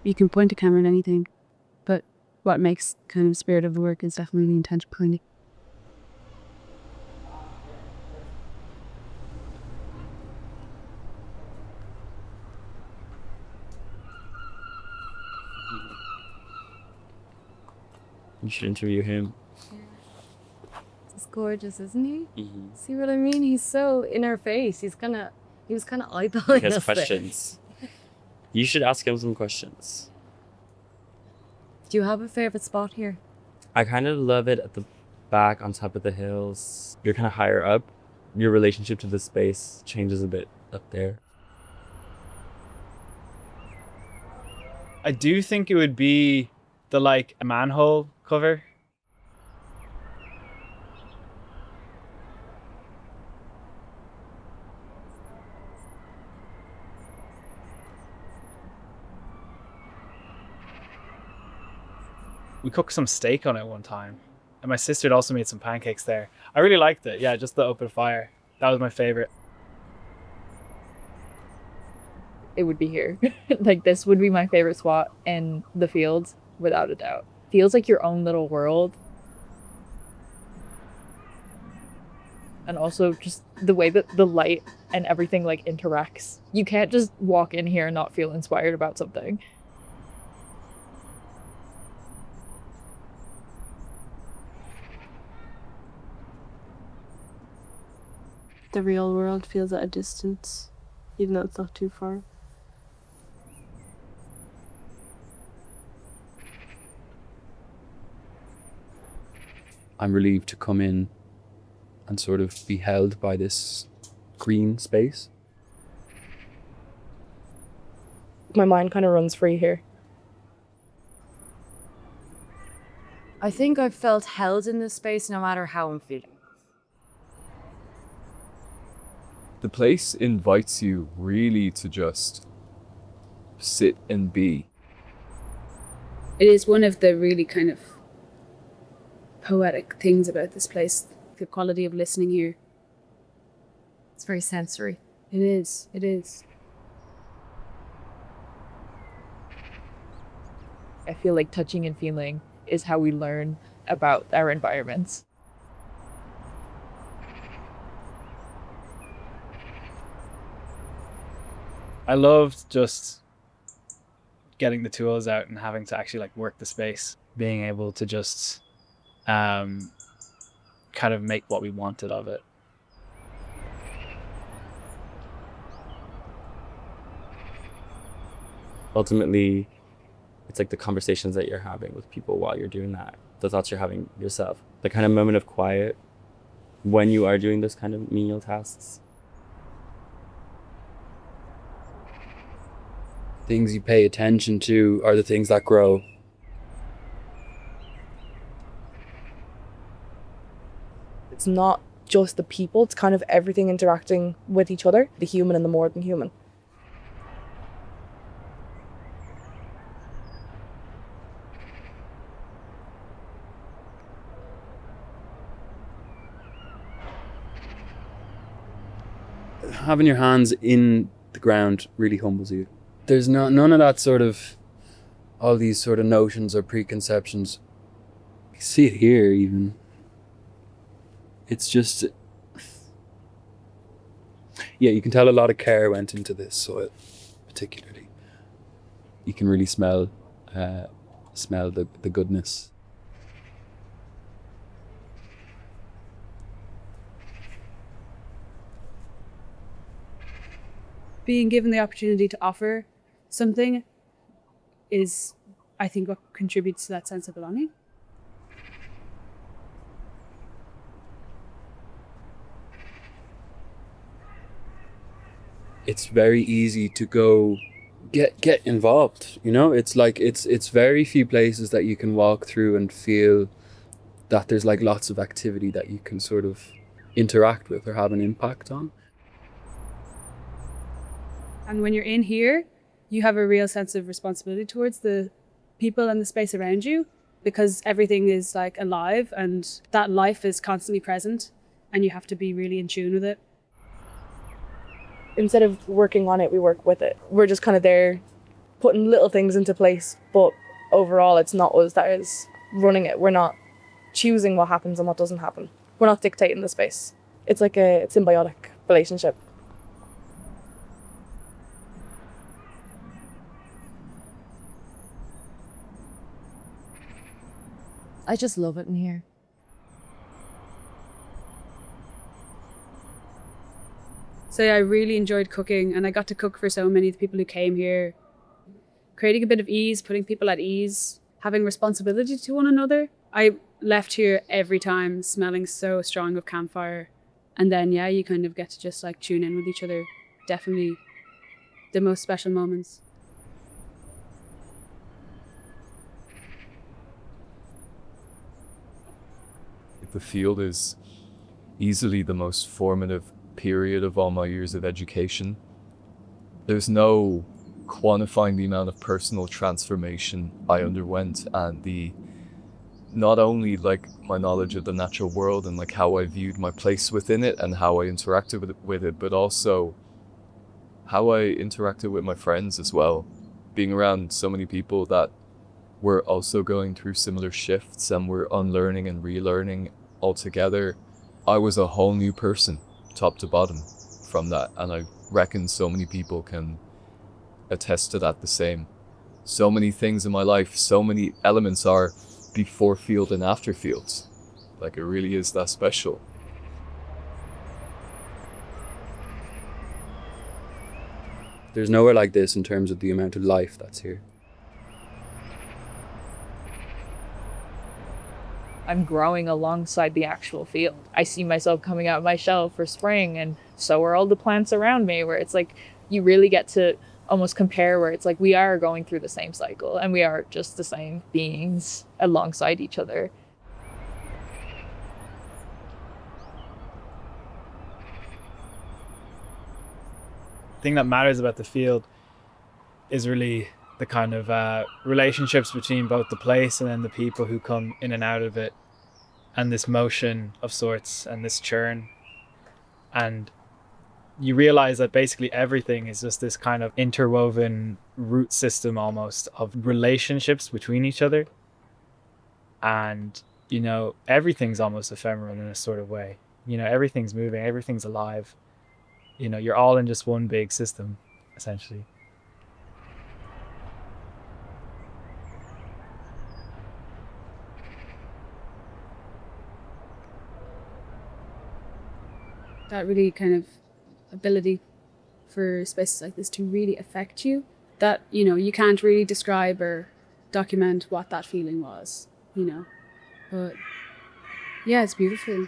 You can point a camera at anything, but what makes kind of spirit of the work is definitely the intention behind it. You should interview him. He's gorgeous, isn't he? Mm-hmm. See what I mean? He's so in our face. He was kind of eyeballing He has us questions. You should ask him some questions. Do you have a favorite spot here? I kind of love it at the back on top of the hills. You're kind of higher up. Your relationship to the space changes a bit up there. I do think it would be the like a manhole cover. We cooked some steak on it one time, and my sister had also made some pancakes there. I really liked it. Yeah, just the open fire. That was my favorite. It would be here. Like, this would be my favorite spot in the fields, without a doubt. Feels like your own little world. And also just the way that the light and everything like interacts. You can't just walk in here and not feel inspired about something. The real world feels at a distance, even though it's not too far. I'm relieved to come in and sort of be held by this green space. My mind kind of runs free here. I think I've felt held in this space no matter how I'm feeling. The place invites you really to just sit and be. It is one of the really kind of poetic things about this place, the quality of listening here. It's very sensory. It is. I feel like touching and feeling is how we learn about our environments. I loved just getting the tools out and having to actually like work the space, being able to just kind of make what we wanted of it. Ultimately, it's like the conversations that you're having with people while you're doing that, the thoughts you're having yourself, the kind of moment of quiet when you are doing those kind of menial tasks. Things you pay attention to are the things that grow. It's not just the people, it's kind of everything interacting with each other, the human and the more than human. Having your hands in the ground really humbles you. There's none of that sort of, all these sort of notions or preconceptions. You see it here even. It's just, yeah, you can tell a lot of care went into this soil, particularly. You can really smell the goodness. Being given the opportunity to offer something is, I think, what contributes to that sense of belonging. It's very easy to go get involved, you know? It's like it's very few places that you can walk through and feel that there's like lots of activity that you can sort of interact with or have an impact on. And when you're in here, you have a real sense of responsibility towards the people and the space around you, because everything is like alive and that life is constantly present and you have to be really in tune with it. Instead of working on it, we work with it. We're just kind of there putting little things into place, but overall it's not us that is running it. We're not choosing what happens and what doesn't happen. We're not dictating the space. It's like a symbiotic relationship. I just love it in here. So yeah, I really enjoyed cooking, and I got to cook for so many of the people who came here. Creating a bit of ease, putting people at ease, having responsibility to one another. I left here every time smelling so strong of campfire. And then yeah, you kind of get to just like tune in with each other. Definitely the most special moments. The field is easily the most formative period of all my years of education. There's no quantifying the amount of personal transformation I underwent, and the not only like my knowledge of the natural world and like how I viewed my place within it and how I interacted with it, but also how I interacted with my friends as well. Being around so many people that were also going through similar shifts and were unlearning and relearning altogether. I was a whole new person, top to bottom, from that, and I reckon so many people can attest to that the same. So many things in my life, so many elements are before field and after fields. Like, it really is that special. There's nowhere like this in terms of the amount of life that's here. I'm growing alongside the actual field. I see myself coming out of my shell for spring, and so are all the plants around me, where it's like you really get to almost compare, where it's like we are going through the same cycle and we are just the same beings alongside each other. The thing that matters about the field is really the kind of relationships between both the place and then the people who come in and out of it, and this motion of sorts and this churn. And you realize that basically everything is just this kind of interwoven root system almost of relationships between each other. And, you know, everything's almost ephemeral in a sort of way. You know, everything's moving, everything's alive. You know, you're all in just one big system, essentially. That really kind of ability for spaces like this to really affect you, that, you know, you can't really describe or document what that feeling was, you know. But yeah, it's beautiful.